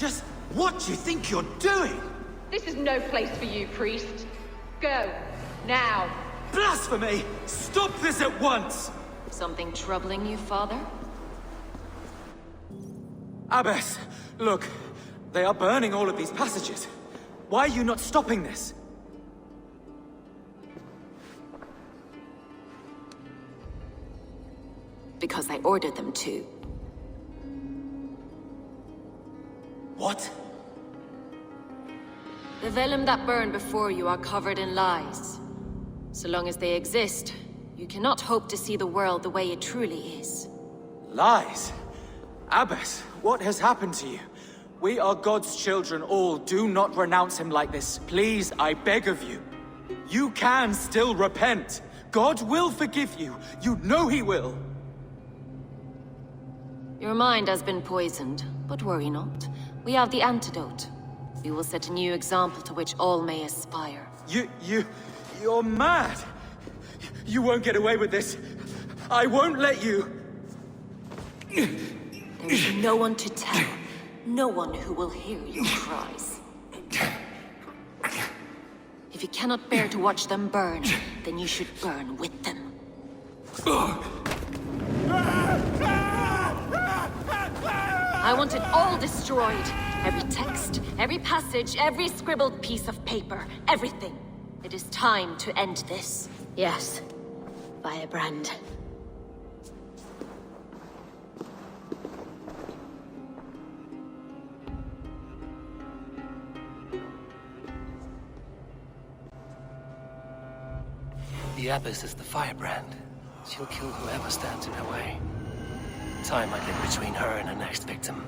Just what do you think you're doing? This is no place for you, priest. Go. Now. Blasphemy! Stop this at once! Something troubling you, father? Abbess, look. They are burning all of these passages. Why are you not stopping this? Because I ordered them to. What? The vellum that burn before you are covered in lies. So long as they exist, you cannot hope to see the world the way it truly is. Lies? Abbess, what has happened to you? We are God's children all. Do not renounce him like this. Please, I beg of you. You can still repent. God will forgive you. You know he will. Your mind has been poisoned, but worry not. We have the antidote. We will set a new example to which all may aspire. You're mad. You won't get away with this. I won't let you. There will be no one to tell. No one who will hear your cries. If you cannot bear to watch them burn, then you should burn with them. I want it all destroyed. Every text, every passage, every scribbled piece of paper, everything. It is time to end this. Yes. Firebrand. The Abbess is the firebrand. She'll kill whoever stands in her way. Time might get between her and her next victim.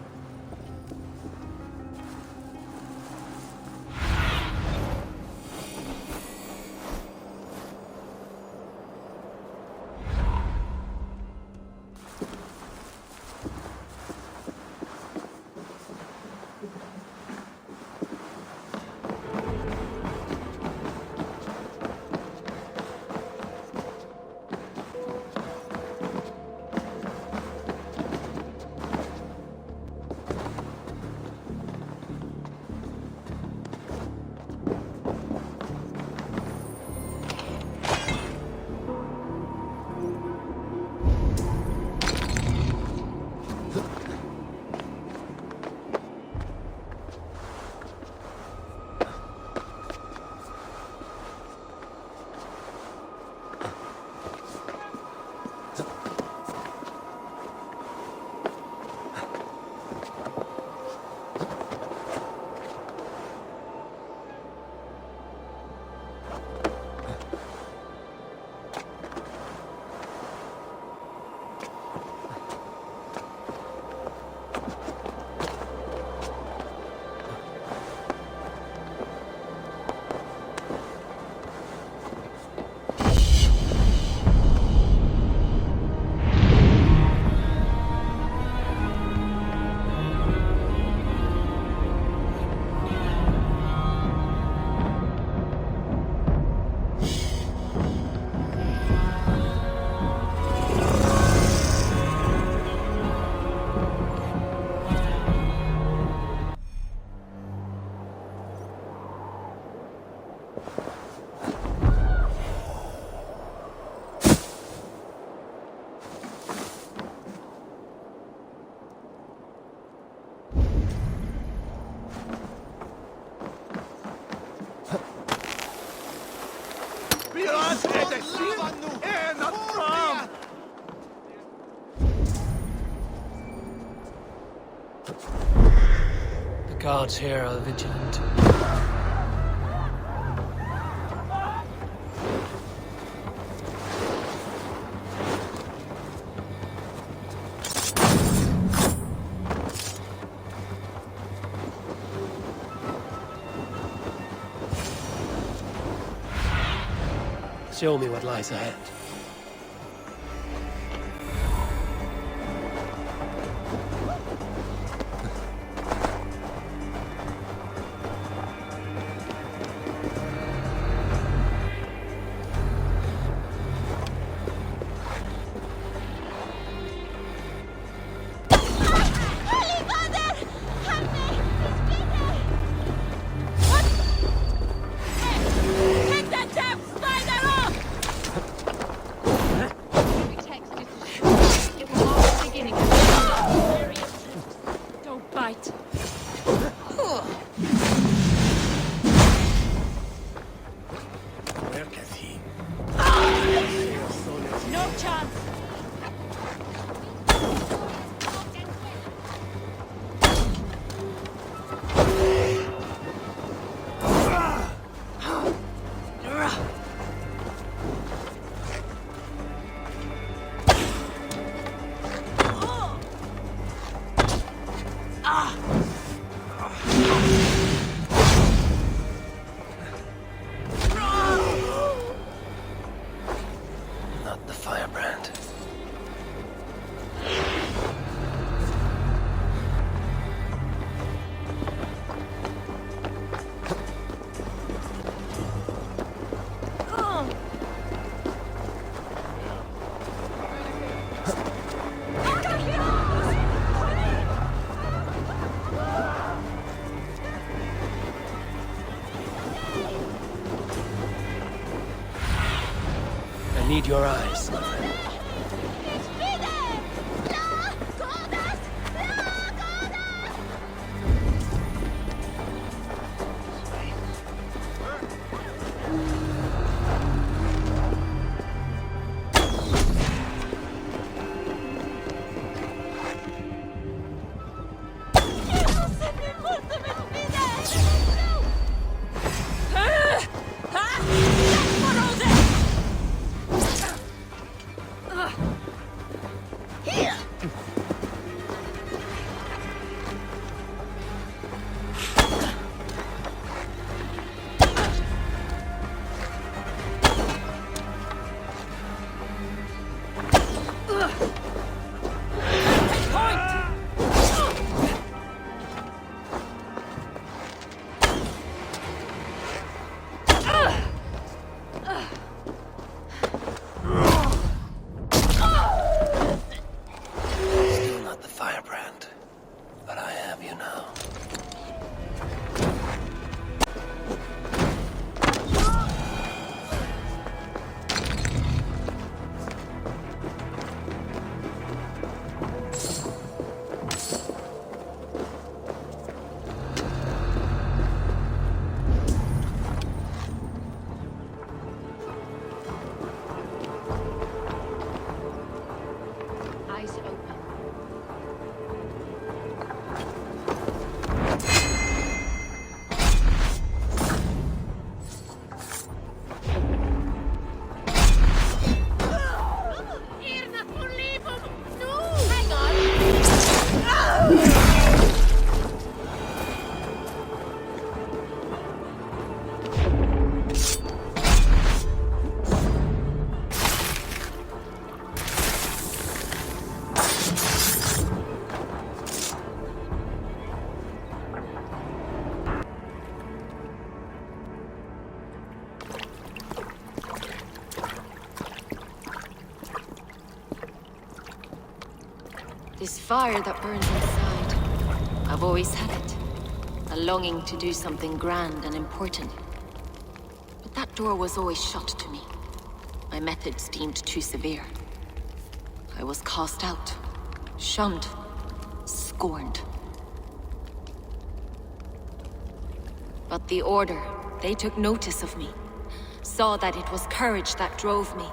The guards here are vigilant. Show me what lies ahead. fight. Where can he? No chance! Not the firebrand. I need your eyes. This fire that burns inside, I've always had it. A longing to do something grand and important. But that door was always shut to me. My methods deemed too severe. I was cast out, shunned, scorned. But the Order, they took notice of me. Saw that it was courage that drove me.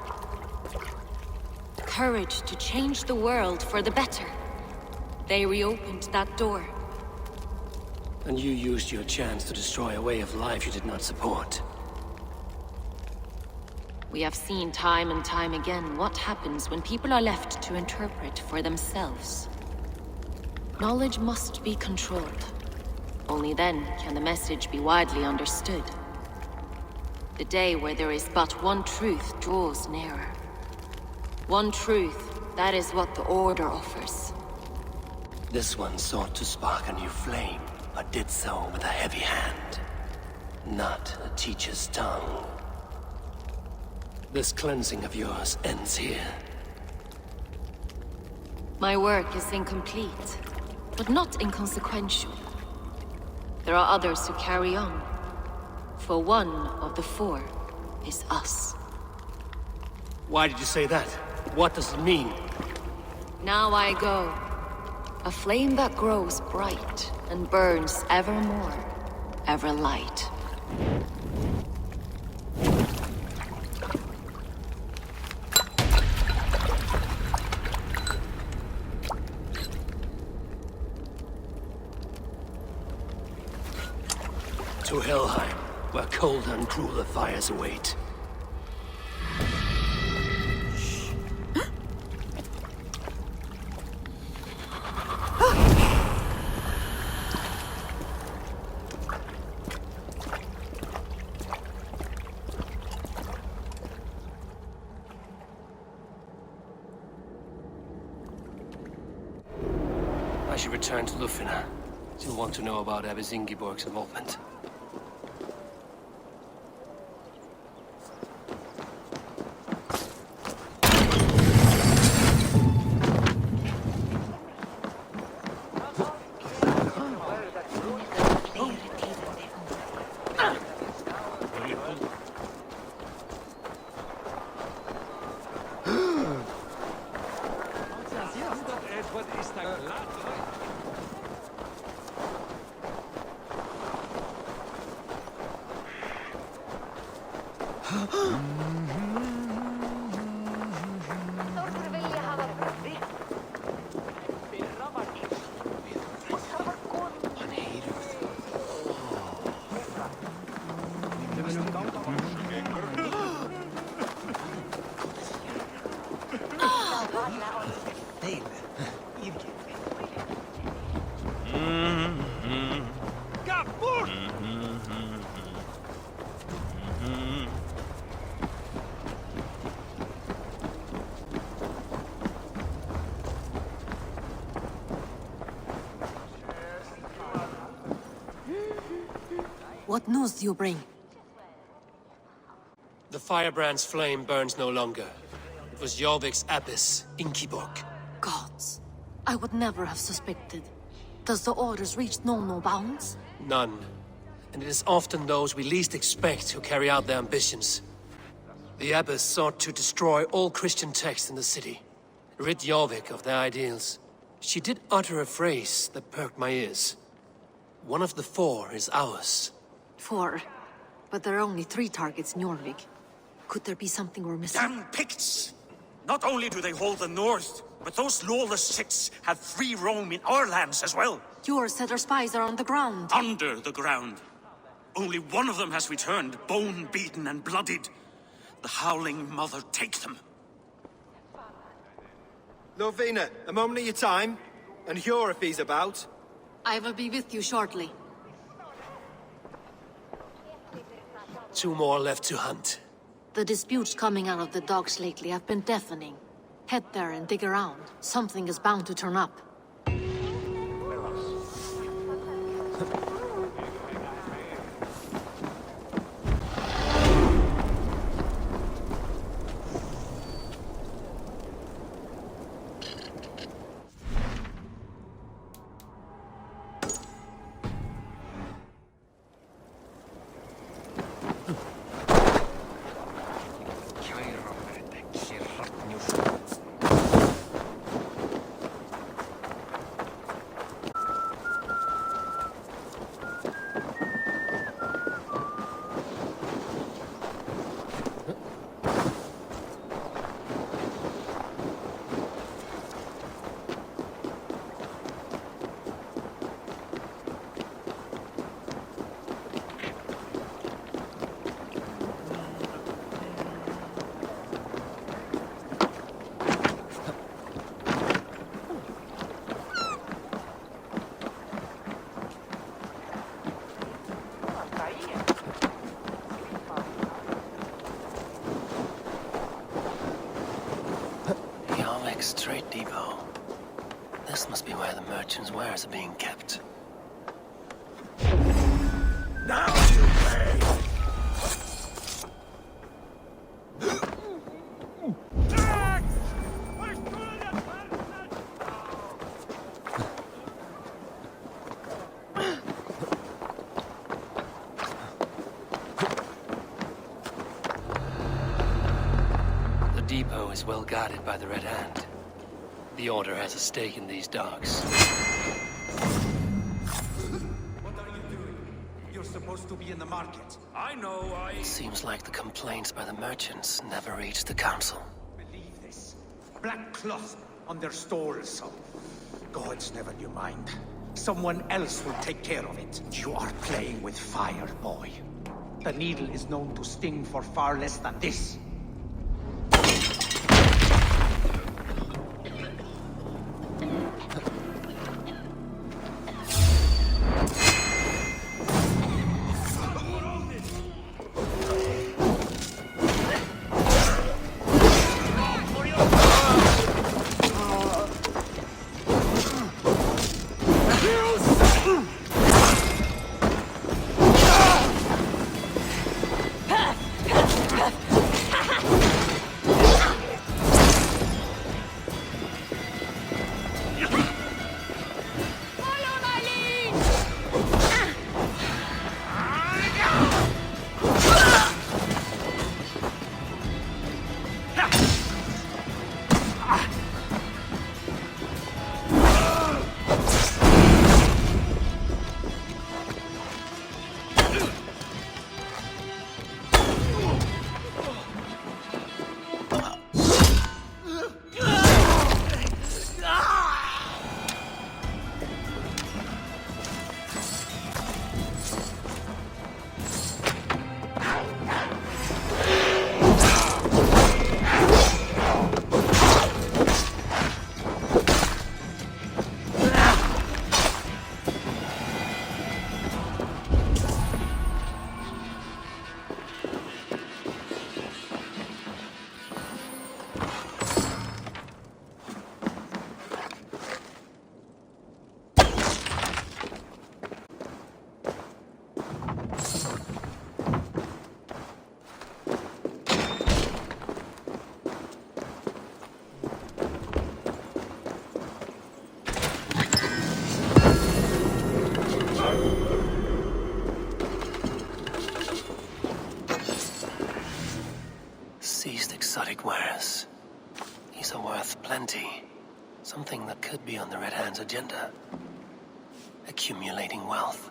Courage to change the world for the better. They reopened that door. And you used your chance to destroy a way of life you did not support. We have seen time and time again what happens when people are left to interpret for themselves. Knowledge must be controlled. Only then can the message be widely understood. The day where there is but one truth draws nearer. One truth, that is what the Order offers. This one sought to spark a new flame, but did so with a heavy hand. Not a teacher's tongue. This cleansing of yours ends here. My work is incomplete, but not inconsequential. There are others who carry on. For one of the four is us. Why did you say that? What does it mean? Now I go. A flame that grows bright and burns ever more, ever light. To Helheim, where colder and crueler fires await. I should return to Lufina. She'll want to know about Abbess Ingeborg's involvement. What news do you bring? The firebrand's flame burns no longer. It was Jorvik's abbess, Ingeborg. Gods. I would never have suspected. Does the orders reach no bounds? None. And it is often those we least expect who carry out their ambitions. The abbess sought to destroy all Christian texts in the city, rid Jorvik of their ideals. She did utter a phrase that perked my ears. One of the 4 is ours. 4. But there are only 3 targets in Jorvik. Could there be something we're missing? Damn Picts! Not only do they hold the north, but those lawless Six have free roam in our lands as well. Yours said our spies are on the ground. Under the ground. Only one of them has returned, bone-beaten and bloodied. The Howling Mother take them. Lovina, a moment of your time. And Hjor if he's about. I will be with you shortly. 2 more left to hunt. The disputes coming out of the docks lately have been deafening. Head there and dig around. Something is bound to turn up. Trade depot. This must be where the merchants' wares are being kept. Now you pay! The depot is well guarded by the Red Hand. The Order has a stake in these dogs. What are you doing? You're supposed to be in the market. I know, Seems like the complaints by the merchants never reached the council. Believe this. Black cloth on their stalls. Gods never knew mind. Someone else will take care of it. You are playing with fire, boy. The needle is known to sting for far less than this. Seized exotic wares. These are worth plenty. Something that could be on the Red Hand's agenda. Accumulating wealth.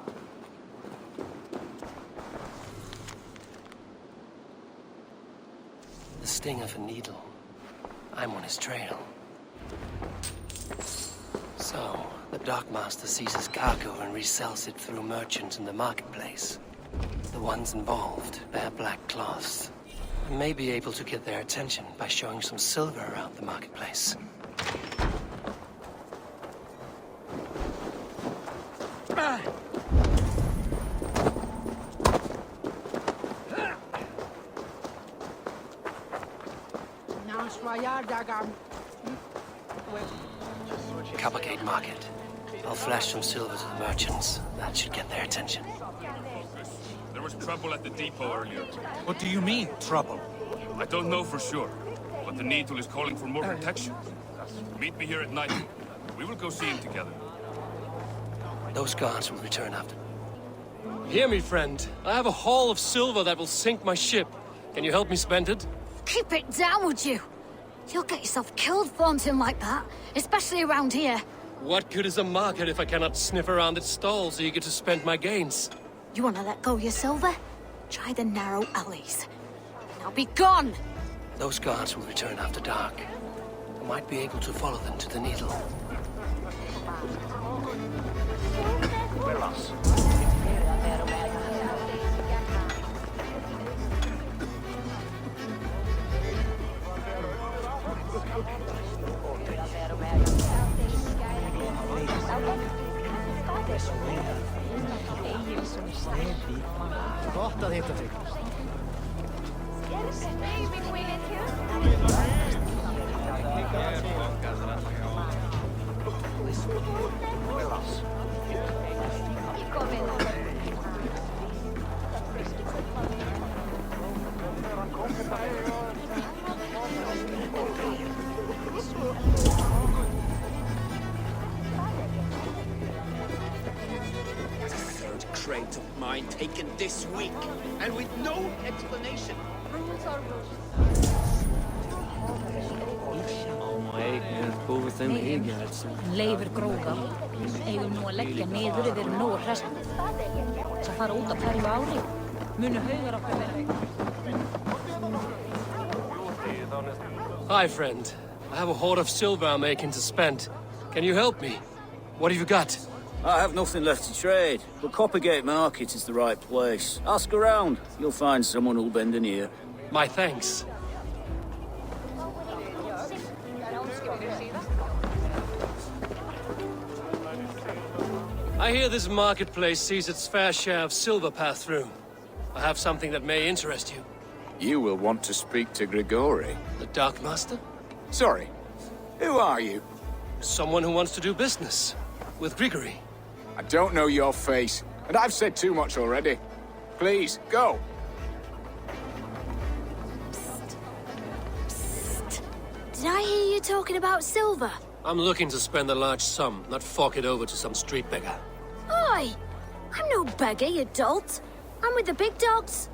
The sting of a needle. I'm on his trail. So, the dockmaster seizes cargo and resells it through merchants in the marketplace. The ones involved bear black cloths. I may be able to get their attention by showing some silver around the marketplace. Coppergate Market. I'll flash some silver to the merchants. That should get their attention. There was trouble at the depot earlier. What do you mean, trouble? I don't know for sure, but the Needle is calling for more protection. Meet me here at night. We will go see him together. Those guards will return after. Hear me, friend. I have a haul of silver that will sink my ship. Can you help me spend it? Keep it down, would you? You'll get yourself killed flaunting like that, especially around here. What good is a market if I cannot sniff around its stalls eager to spend my gains? You want to let go of your silver? Try the narrow alleys. Now be gone! Those guards will return after dark. I might be able to follow them to the Needle. Gott att hitta dig. Crate of mine taken this week, and with no explanation. Rules are rules. Leifur gróka. Eigum nú að leggja niður yfir nógu hresst. Þess að fara út af hverju ári. Munu haugar okkar vera. Hi, friend. I have a hoard of silver I'm making to spend. Can you help me? What have you got? I have nothing left to trade, but Coppergate Market is the right place. Ask around. You'll find someone who'll bend an ear. My thanks. I hear this marketplace sees its fair share of silver pass through. I have something that may interest you. You will want to speak to Grigori. The Dark Master? Sorry. Who are you? Someone who wants to do business. With Grigori. I don't know your face, and I've said too much already. Please, go. Did I hear you talking about silver? I'm looking to spend a large sum, not fork it over to some street beggar. Oi! I'm no beggar, you dolt. I'm with the big dogs.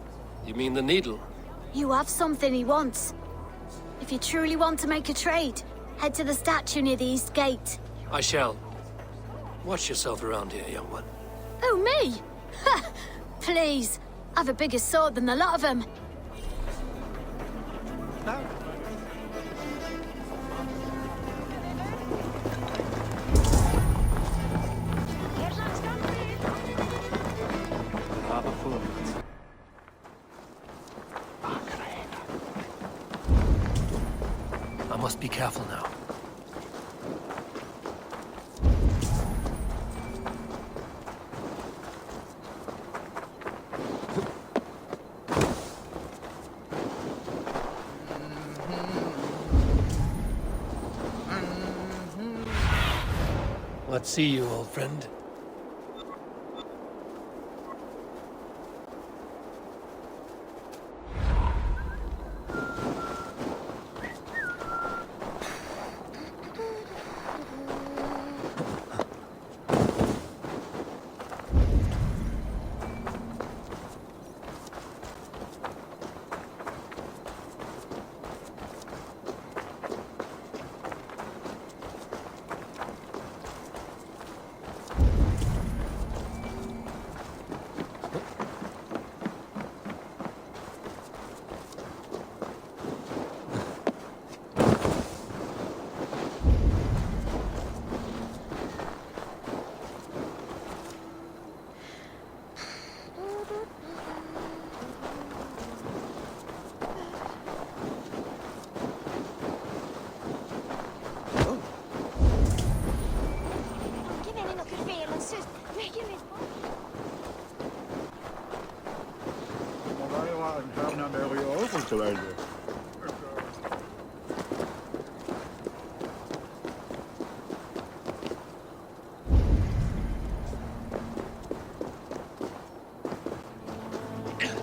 You mean the needle? You have something he wants. If you truly want to make a trade, head to the statue near the east gate. I shall. Watch yourself around here, young one. Oh, me? Ha! Please. I've a bigger sword than the lot of them. I must be careful now. Let's see you, old friend.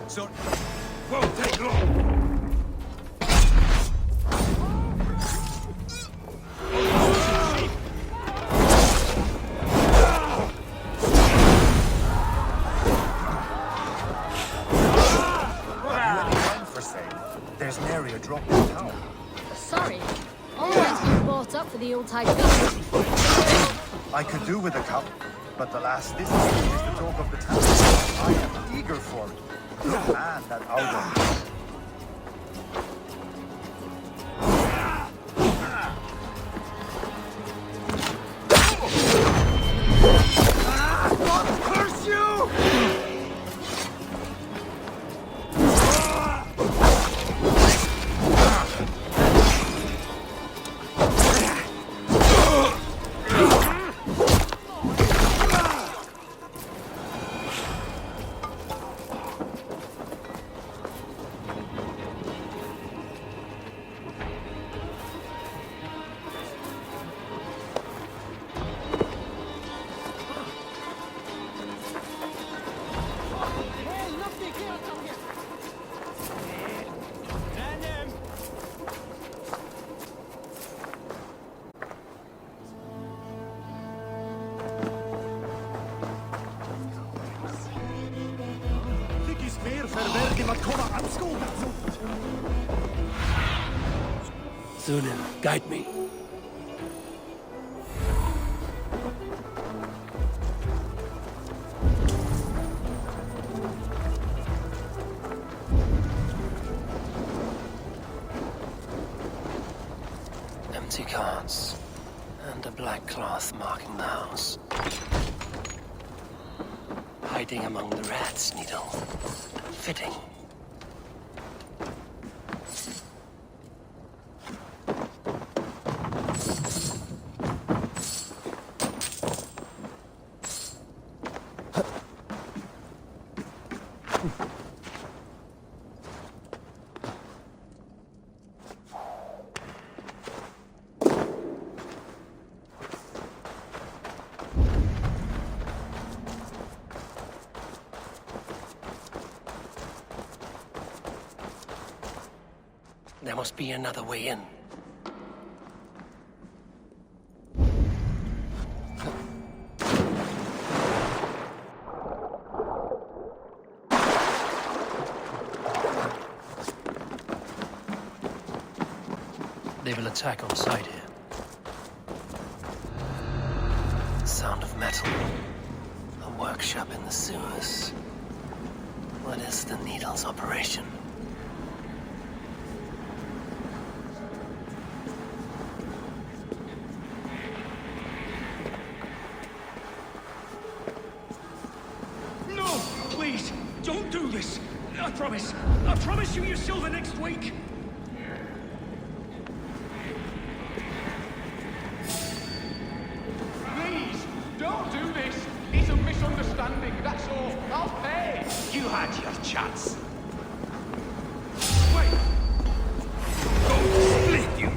So, won't take long. There's nary a drop in town. Sorry. All mine's been bought up for the old-type business. I could do with a cup, but the last this is the talk of the town. I am eager for it. Good man, that Aldo. Curse you! Sunan, guide me. empty carts. And a black cloth marking the house. Hiding among the rat's needle. Fitting. There must be another way in. They will attack on sight here. The sound of metal. A workshop in the sewers. What is the Needle's operation? Don't do this! I promise you your silver next week! Please, don't do this! It's a misunderstanding, that's all. I'll pay! You had your chance. Wait! Go split you!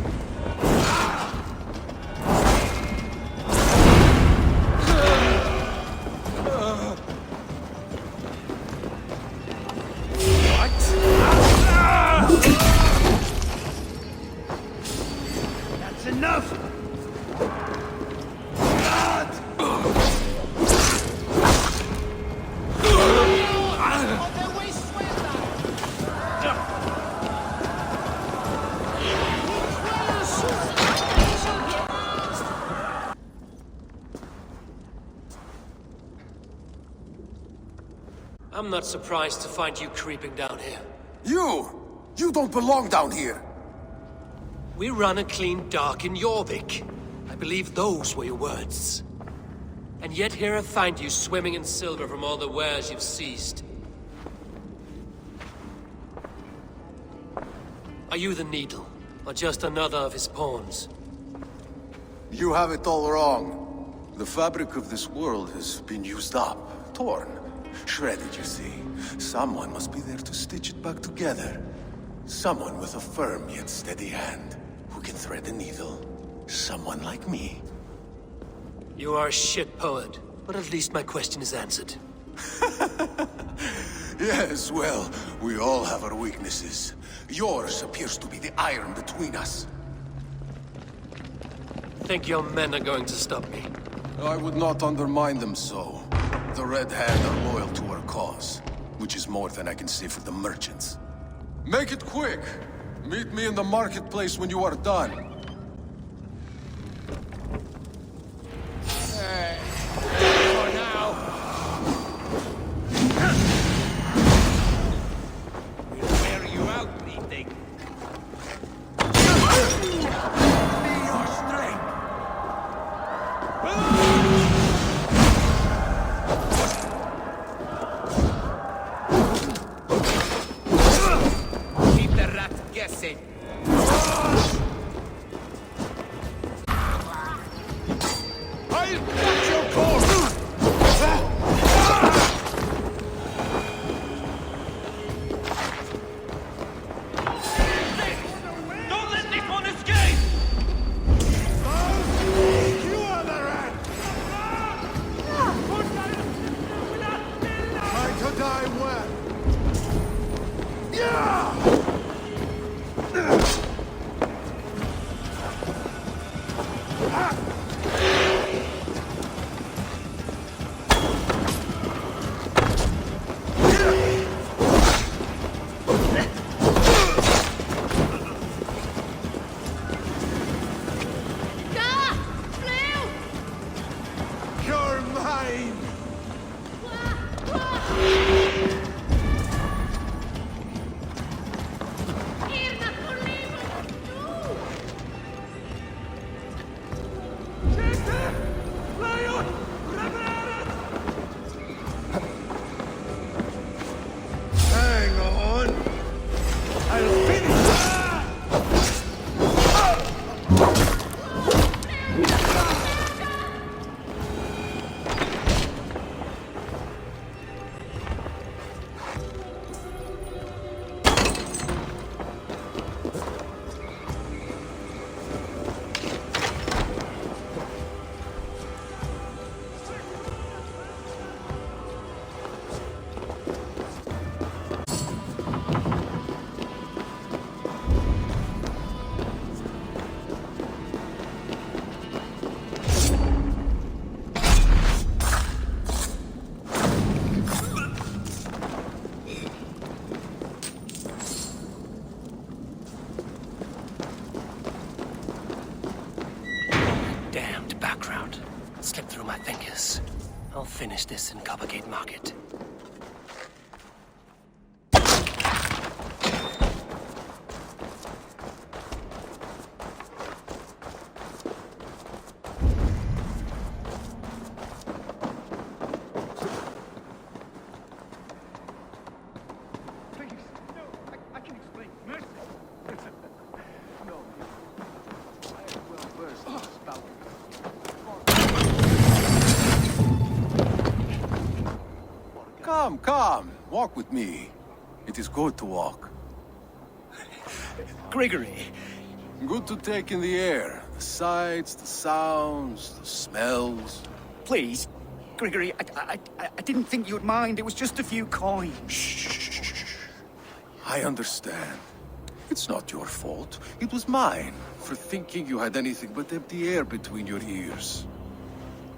I'm not surprised to find you creeping down here. You don't belong down here! We run a clean dock in Jorvik. I believe those were your words. And yet here I find you swimming in silver from all the wares you've seized. Are you the Needle, or just another of his pawns? You have it all wrong. The fabric of this world has been used up, torn, shredded, you see. Someone must be there to stitch it back together. Someone with a firm yet steady hand, who can thread a needle. Someone like me. You are a shit poet, but at least my question is answered. Yes, well, we all have our weaknesses. Yours appears to be the iron between us. Think your men are going to stop me? I would not undermine them so. The Red Hand are loyal to our cause, which is more than I can say for the merchants. Make it quick! Meet me in the marketplace when you are done. For now. We'll wear you out, meeting. Be your strength! Keep the rats guessing. I'll cut your course! Don't let this one escape! You are the rat! Try to die well! Yeah! You're mine! this in Coppergate Market. Come, walk with me. It is good to walk. Gregory. Good to take in the air. The sights, the sounds, the smells. Please, Gregory, I didn't think you'd mind. It was just a few coins. Shh. I understand. It's not your fault. It was mine, for thinking you had anything but empty air between your ears.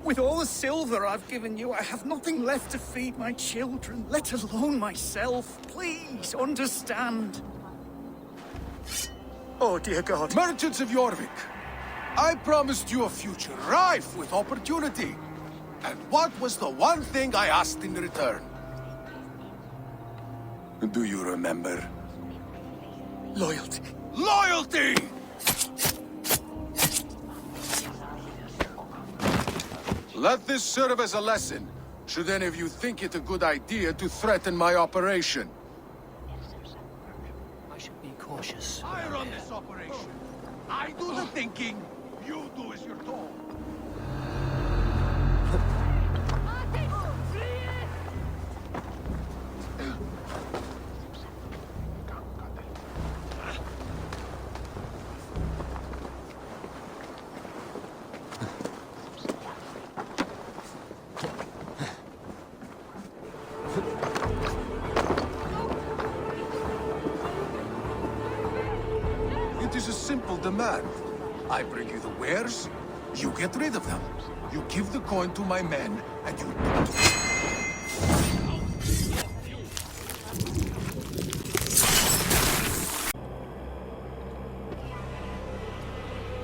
With all the silver I've given you, I have nothing left to feed my children, let alone myself. Please, understand. Oh, dear God. Merchants of Jorvik, I promised you a future rife with opportunity. And what was the one thing I asked in return? Do you remember? Loyalty. Loyalty! Let this serve as a lesson, should any of you think it a good idea to threaten my operation. I should be cautious. I run this operation. I do the thinking. You do as you're told. It is a simple demand. I bring you the wares, you get rid of them. You give the coin to my men, and you...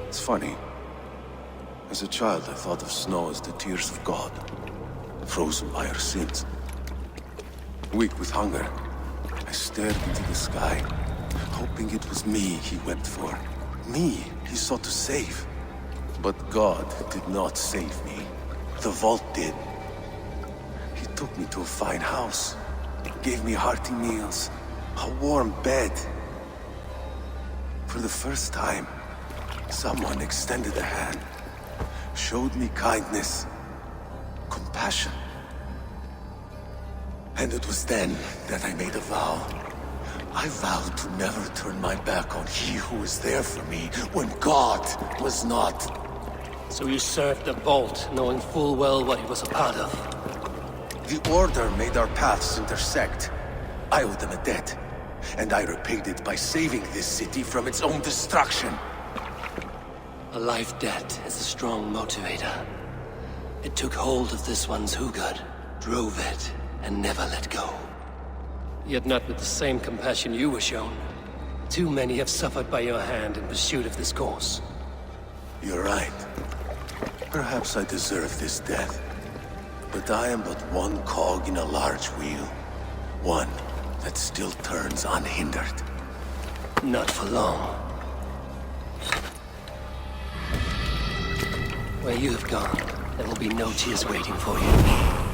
It's funny. As a child, I thought of snow as the tears of God, frozen by our sins. Weak with hunger, I stared into the sky, hoping it was me he wept for. Me he sought to save. But God did not save me. The vault did. He took me to a fine house, gave me hearty meals, a warm bed. For the first time, someone extended a hand, showed me kindness, compassion. And it was then that I made a vow. I vowed to never turn my back on he who was there for me when God was not. So you served the Vault, knowing full well what he was a part of. The Order made our paths intersect. I owed them a debt, and I repaid it by saving this city from its own destruction. A life debt is a strong motivator. It took hold of this one's Hugad, drove it, and never let go. Yet not with the same compassion you were shown. Too many have suffered by your hand in pursuit of this cause. You're right. Perhaps I deserve this death. But I am but one cog in a large wheel. One that still turns unhindered. Not for long. Where you have gone, there will be no tears waiting for you.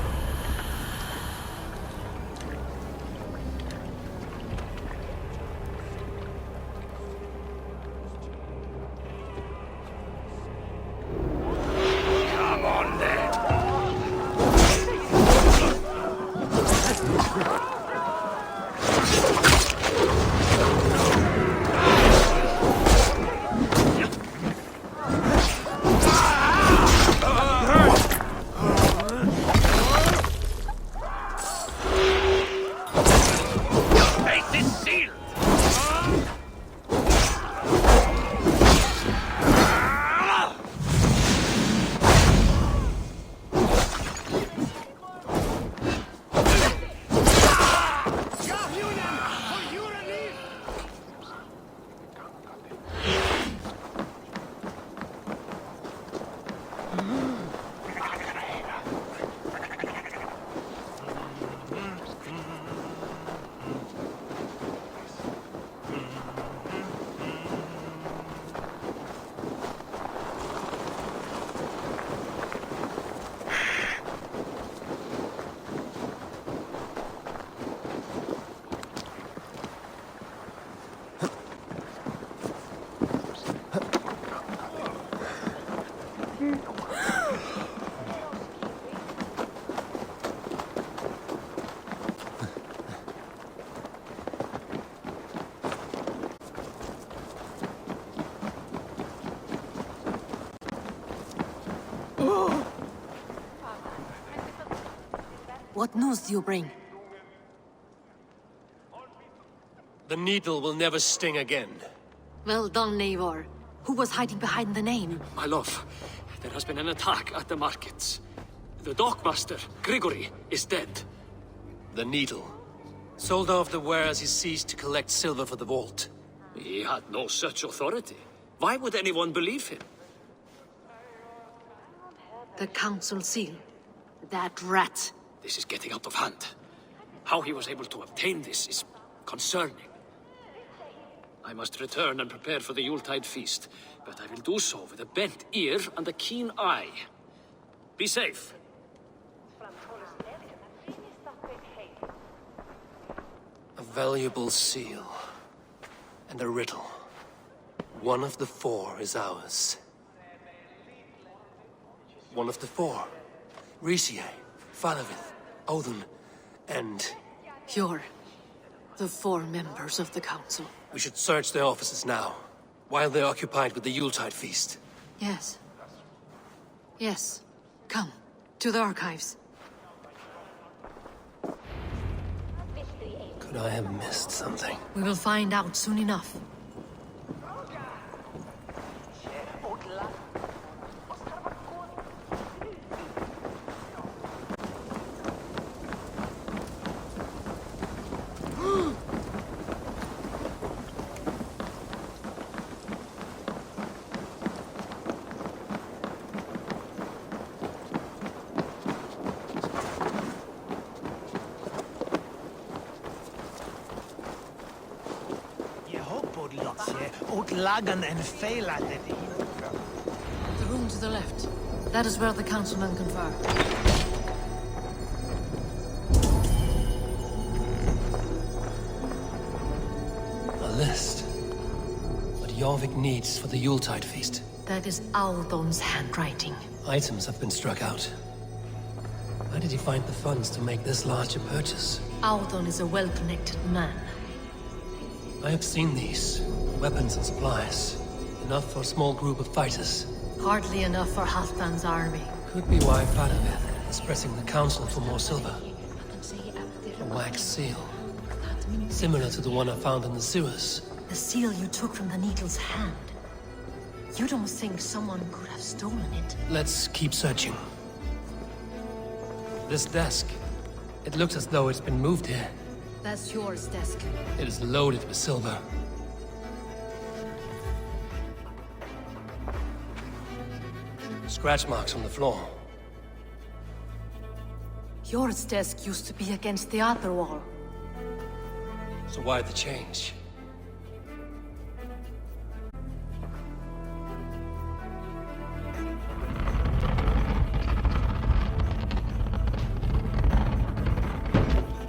What news do you bring? The needle will never sting again. Well done, Eivor. Who was hiding behind the name? My love, there has been an attack at the markets. The dockmaster, Grigory, is dead. The needle. Sold off the ware as he ceased to collect silver for the vault. He had no such authority. Why would anyone believe him? The council seal. That rat. This is getting out of hand. How he was able to obtain this is concerning. I must return and prepare for the Yuletide feast, but I will do so with a bent ear and a keen eye. Be safe. A valuable seal. And a riddle. One of the four is ours. One of the four. Ricier, Falavith, Odin, and... You're the four members of the council. We should search their offices now, while they're occupied with the Yuletide feast. Yes. Yes. Come, to the archives. Could I have missed something? We will find out soon enough. The room to the left. That is where the councilmen confer. A list. What Jorvik needs for the Yuletide feast. That is Aldon's handwriting. Items have been struck out. Where did he find the funds to make this large a purchase? Aldon is a well-connected man. I have seen these. Weapons and supplies. Enough for a small group of fighters. Hardly enough for Halfdan's army. Could be why Falavith is pressing the council for more silver. A wax seal. Similar to the one I found in the sewers. The seal you took from the needle's hand. You don't think someone could have stolen it? Let's keep searching. This desk. It looks as though it's been moved here. That's yours, desk. It is loaded with silver. Scratch marks on the floor. Yours desk used to be against the other wall. So why the change?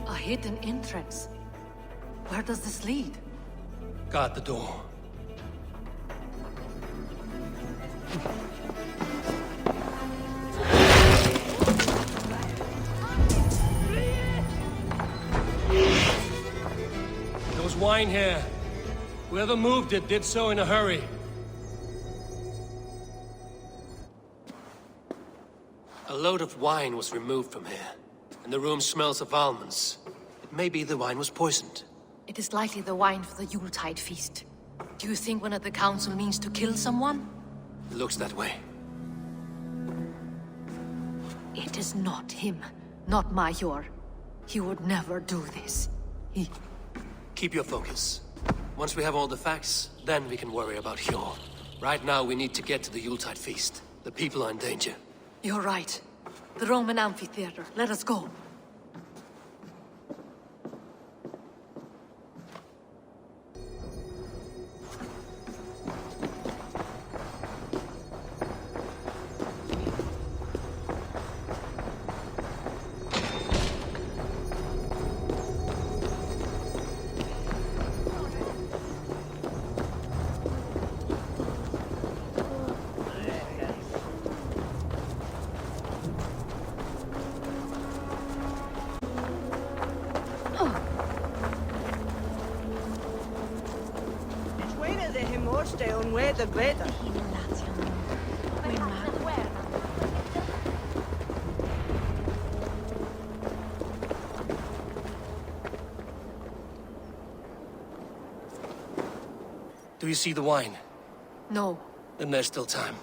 A hidden entrance. Where does this lead? Guard the door. There was wine here. Whoever moved it did so in a hurry. A load of wine was removed from here, and the room smells of almonds. It may be the wine was poisoned. It is likely the wine for the Yuletide feast. Do you think one of the council means to kill someone? It looks that way. It is not him, not Major. He would never do this. Keep your focus. Once we have all the facts, then we can worry about Hjor. Right now, we need to get to the Yuletide feast. The people are in danger. You're right. The Roman amphitheater. Let us go. The greater. Do you see the wine? No. Then there's still time.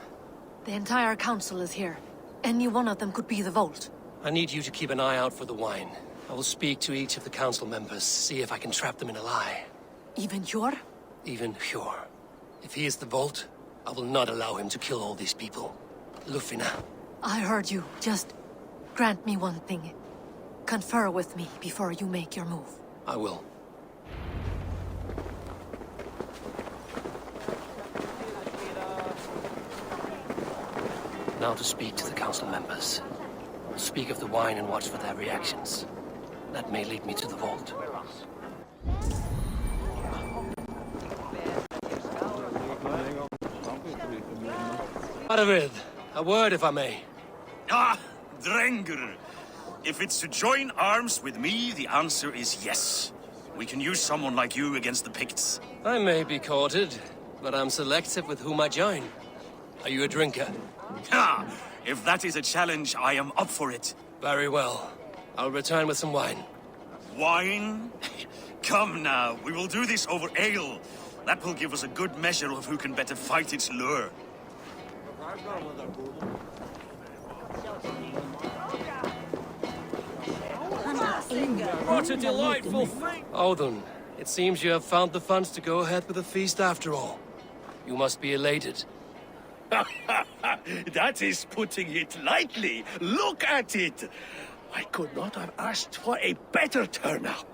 The entire council is here. Any one of them could be the Vault. I need you to keep an eye out for the wine. I will speak to each of the council members, see if I can trap them in a lie. Even Hjor? Even Hjor. If he is the Vault, I will not allow him to kill all these people. Lufina. I heard you. Just grant me one thing. Confer with me before you make your move. I will. Now to speak to the council members. Speak of the wine and watch for their reactions. That may lead me to the Vault. Arvid, a word if I may. Ah, Drengr. If it's to join arms with me, the answer is yes. We can use someone like you against the Picts. I may be courted, but I'm selective with whom I join. Are you a drinker? Ha! If that is a challenge, I am up for it. Very well. I'll return with some wine. Wine? Come now, we will do this over ale. That will give us a good measure of who can better fight its lure. What a delightful thing! Odin, it seems you have found the funds to go ahead with the feast after all. You must be elated. That is putting it lightly. Look at it. I could not have asked for a better turnout.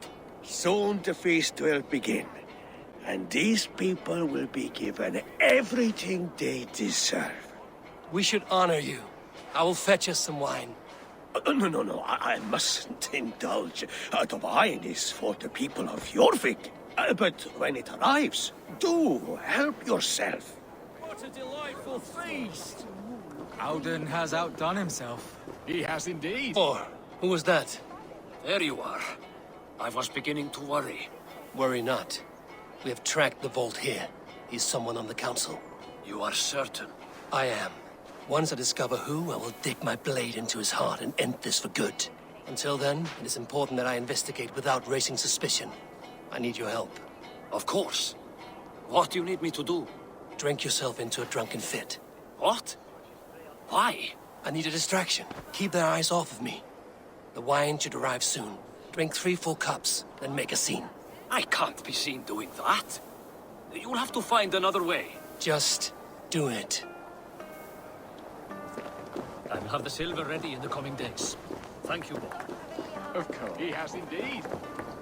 Soon the feast will begin, and these people will be given everything they deserve. We should honor you. I will fetch us some wine. No, I mustn't indulge. The wine is for the people of Jorvik. But when it arrives, do help yourself. What a delightful feast! Audun has outdone himself. He has indeed. Or, who was that? There you are. I was beginning to worry. Worry not. We have tracked the Vault here. He's someone on the council. You are certain? I am. Once I discover who, I will dig my blade into his heart and end this for good. Until then, it is important that I investigate without raising suspicion. I need your help. Of course. What do you need me to do? Drink yourself into a drunken fit. What? Why? I need a distraction. Keep their eyes off of me. The wine should arrive soon. Drink 3 full cups, then make a scene. I can't be seen doing that. You'll have to find another way. Just do it. I will have the silver ready in the coming days. Thank you, boy. Of course. He has indeed.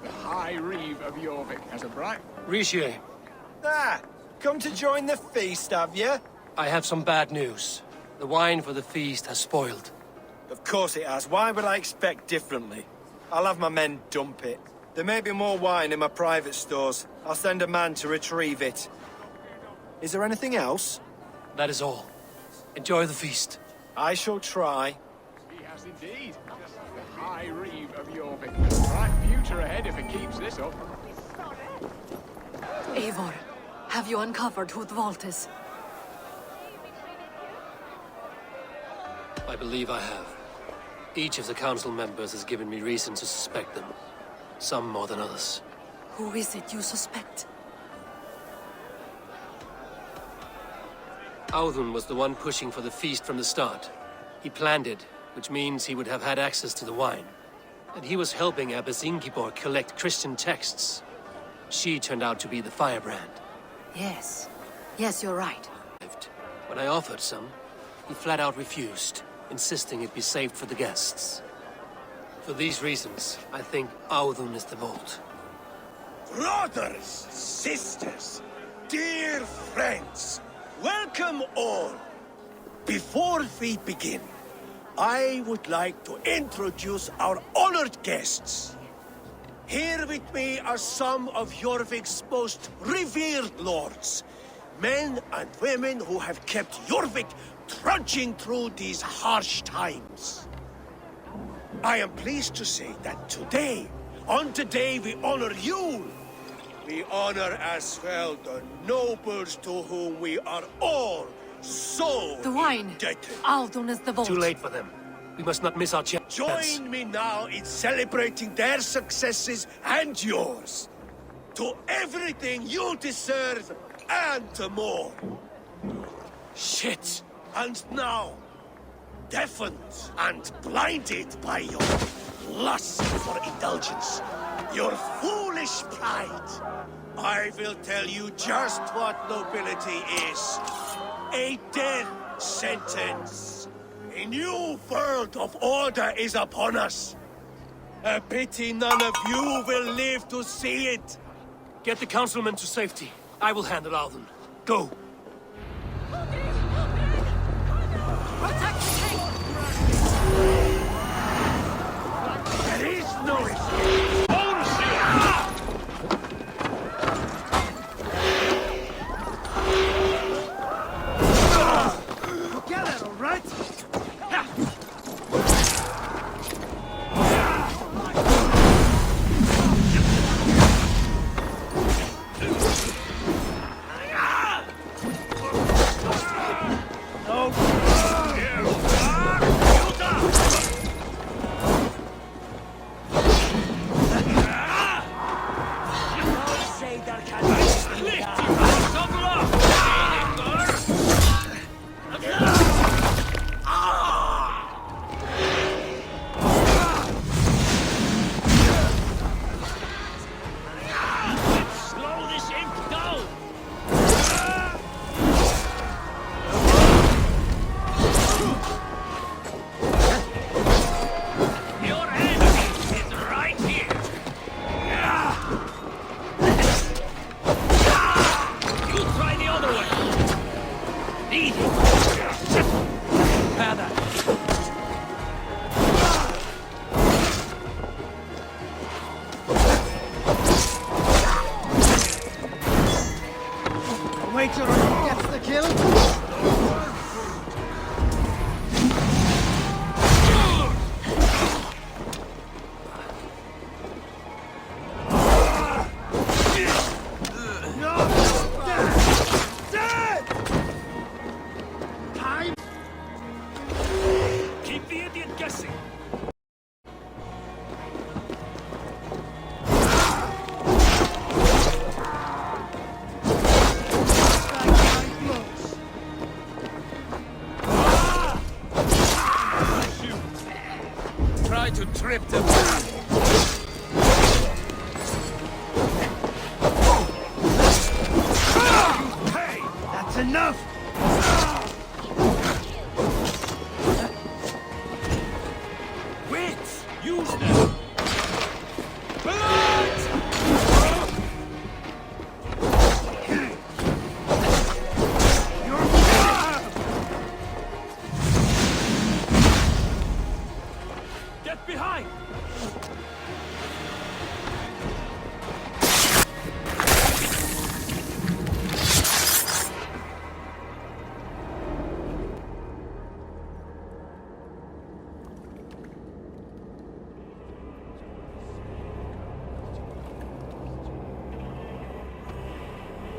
The High Reeve of Jorvik has a bright... Rishi. Come to join the feast, have you? I have some bad news. The wine for the feast has spoiled. Of course it has. Why would I expect differently? I'll have my men dump it. There may be more wine in my private stores. I'll send a man to retrieve it. Is there anything else? That is all. Enjoy the feast. I shall try. He has indeed. The High Reeve of Jorvik has a bright future ahead if it keeps this up. Eivor, have you uncovered who the Vault is? I believe I have. Each of the council members has given me reason to suspect them. Some more than others. Who is it you suspect? Audun was the one pushing for the feast from the start. He planned it, which means he would have had access to the wine. And he was helping Abbess Ingeborg collect Christian texts. She turned out to be the firebrand. Yes. Yes, you're right. When I offered some, he flat out refused, insisting it be saved for the guests. For these reasons, I think Audun is the Vault. Brothers, sisters, dear friends, welcome all. Before we begin, I would like to introduce our honored guests. Here with me are some of Jorvik's most revered lords. Men and women who have kept Jorvik trudging through these harsh times. I am pleased to say that today, on the day we honor you, we honor as well the nobles to whom we are all so The wine. indebted. Audun is the Vault. Too late for them. We must not miss our chance. Join me now in celebrating their successes and yours. To everything you deserve and more. Shit! And now, deafened and blinded by your lust for indulgence, your foolish pride, I will tell you just what nobility is. A death sentence. A new world of order is upon us. A pity none of you will live to see it. Get the councilmen to safety. I will handle Alden. Go! There is no escape. Get it, all right?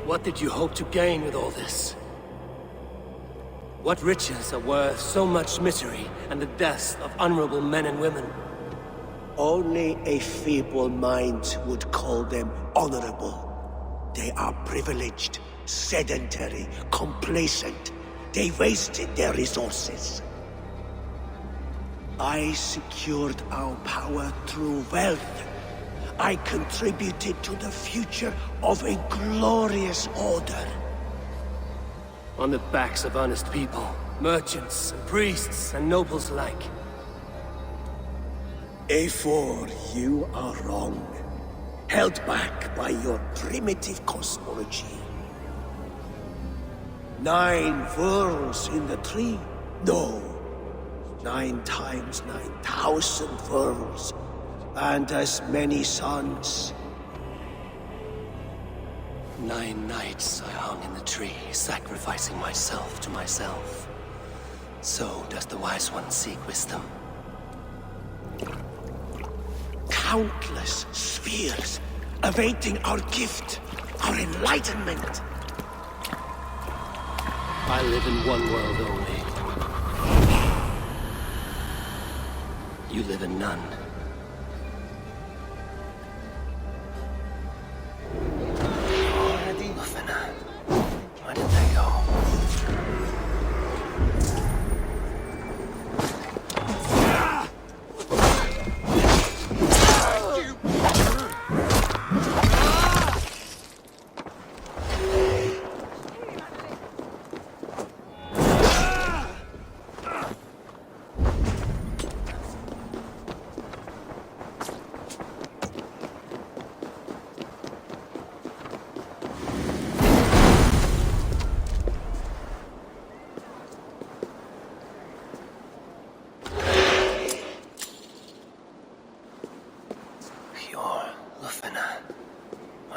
What did you hope to gain with all this? What riches are worth so much misery and the deaths of honorable men and women? Only a feeble mind would call them honorable. They are privileged, sedentary, complacent. They wasted their resources. I secured our power through wealth. I contributed to the future of a glorious order. On the backs of honest people, merchants, and priests, and nobles alike. Eivor, you are wrong. Held back by your primitive cosmology. 9 worlds in the tree? No. 9 times 9,000 worlds. And as many suns. 9 nights I hung in the tree, sacrificing myself to myself. So does the Wise One seek wisdom. Countless spheres, awaiting our gift, our enlightenment. I live in one world only. You live in none.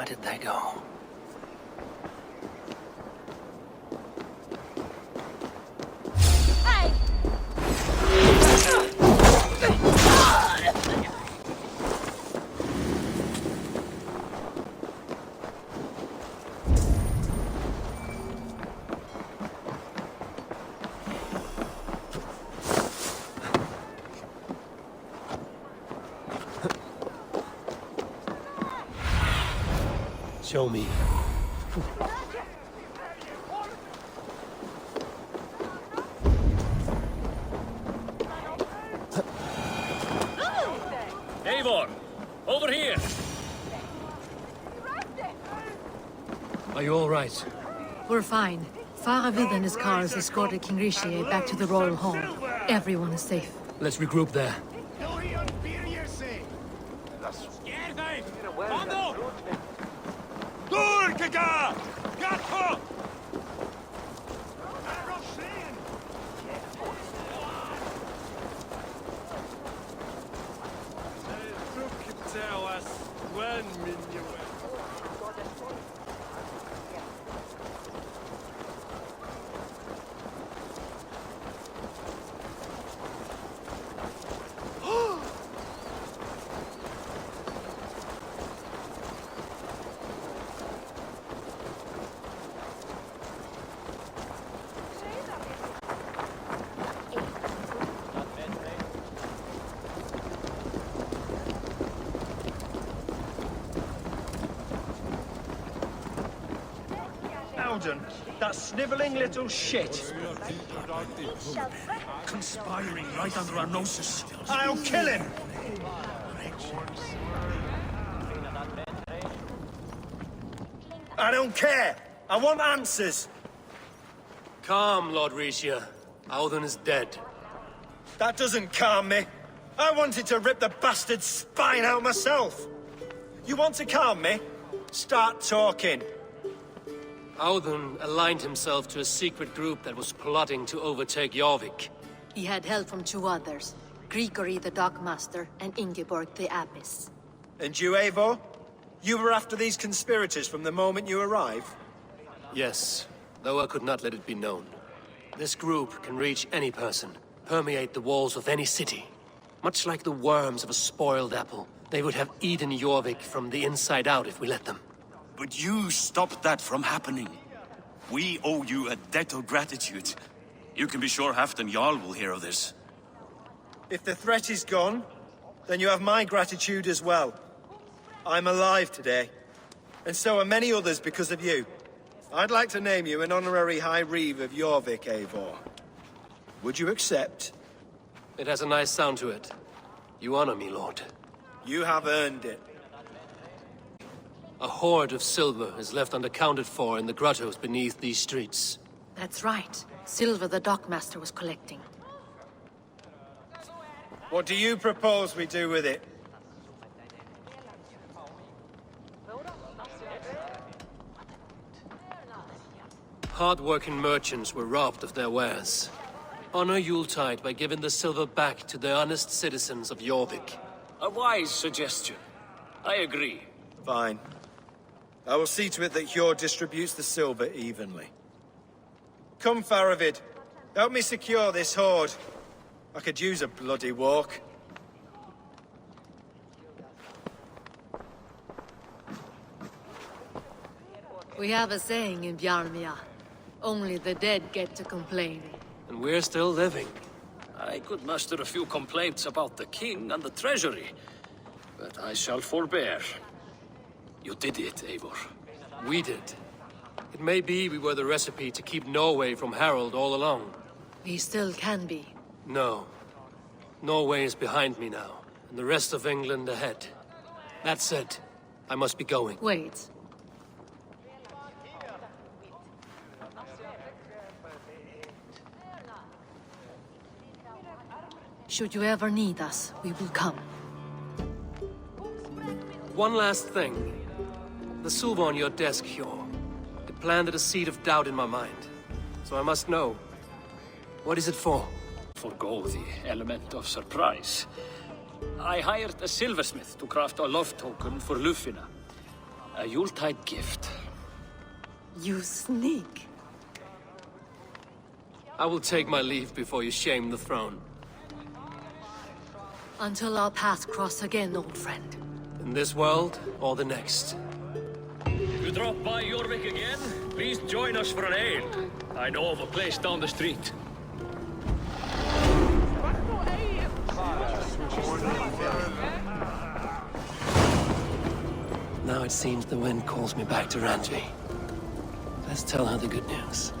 Where did they go? Show me. Eivor! Over here! Are you all right? We're fine. Faravid and his cars escorted King Rishi back to the royal hall. Everyone is safe. Let's regroup there. That sniveling little shit. Conspiring right under our noses. I'll kill him! I don't care! I want answers! Calm, Lord Rishi. Audun is dead. That doesn't calm me. I wanted to rip the bastard's spine out myself. You want to calm me? Start talking. Audun aligned himself to a secret group that was plotting to overtake Jorvik. He had help from two others. Grigory the Dockmaster and Ingeborg the Abbess. And you, Eivor? You were after these conspirators from the moment you arrived? Yes, though I could not let it be known. This group can reach any person, permeate the walls of any city. Much like the worms of a spoiled apple, they would have eaten Jorvik from the inside out if we let them. But you stopped that from happening. We owe you a debt of gratitude. You can be sure Halfdan Jarl will hear of this. If the threat is gone, then you have my gratitude as well. I'm alive today, and so are many others because of you. I'd like to name you an honorary High Reeve of Jorvik, Eivor. Would you accept? It has a nice sound to it. You honor me, Lord. You have earned it. A hoard of silver is left unaccounted for in the grottos beneath these streets. That's right. Silver the Dockmaster was collecting. What do you propose we do with it? Hard-working merchants were robbed of their wares. Honor Yuletide by giving the silver back to the honest citizens of Jorvik. A wise suggestion. I agree. Fine. I will see to it that Hjord distributes the silver evenly. Come, Faravid. Help me secure this hoard. I could use a bloody walk. We have a saying in Bjarmia. Only the dead get to complain. And we're still living. I could muster a few complaints about the king and the treasury, but I shall forbear. You did it, Eivor. We did. It may be we were the recipe to keep Norway from Harald all along. We still can be. No. Norway is behind me now, and the rest of England ahead. That said, I must be going. Wait. Should you ever need us, we will come. One last thing. The silver on your desk, Hjord. It planted a seed of doubt in my mind. So I must know. What is it for? Forgo the element of surprise. I hired a silversmith to craft a love token for Lufina. A Yuletide gift. You sneak. I will take my leave before you shame the throne. Until our paths cross again, old friend. In this world, or the next. If you drop by Jorvik again, please join us for an ale. I know of a place down the street. Now it seems the wind calls me back to Randvi. Let's tell her the good news.